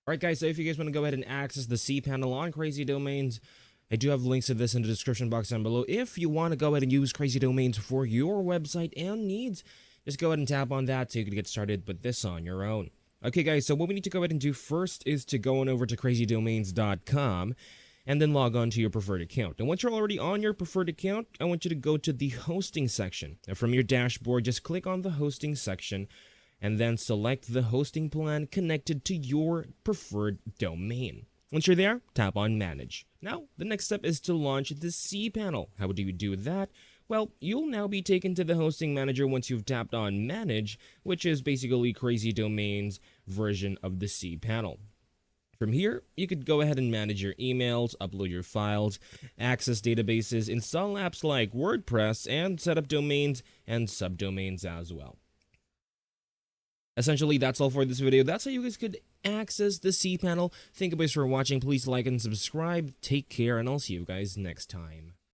Alright guys, so if you guys want to go ahead and access the cPanel on Crazy Domains, I do have links to this in the description box down below. If you want to go ahead and use Crazy Domains for your website and needs, just go ahead and tap on that so you can get started with this on your own. Okay guys, so what we need to go ahead and do first is to go on over to crazydomains.com and then log on to your preferred account. And once you're already on your preferred account, I want you to go to the hosting section. And from your dashboard, just click on the hosting section and then select the hosting plan connected to your preferred domain. Once you're there, tap on Manage. Now, the next step is to launch the cPanel. How do you do that? Well, you'll now be taken to the hosting manager once you've tapped on Manage, which is basically Crazy Domains' version of the cPanel. From here, you could go ahead and manage your emails, upload your files, access databases, install apps like WordPress, and set up domains and subdomains as well. Essentially, that's all for this video. That's how you guys could access the cPanel. Thank you guys for watching. Please like and subscribe. Take care, and I'll see you guys next time.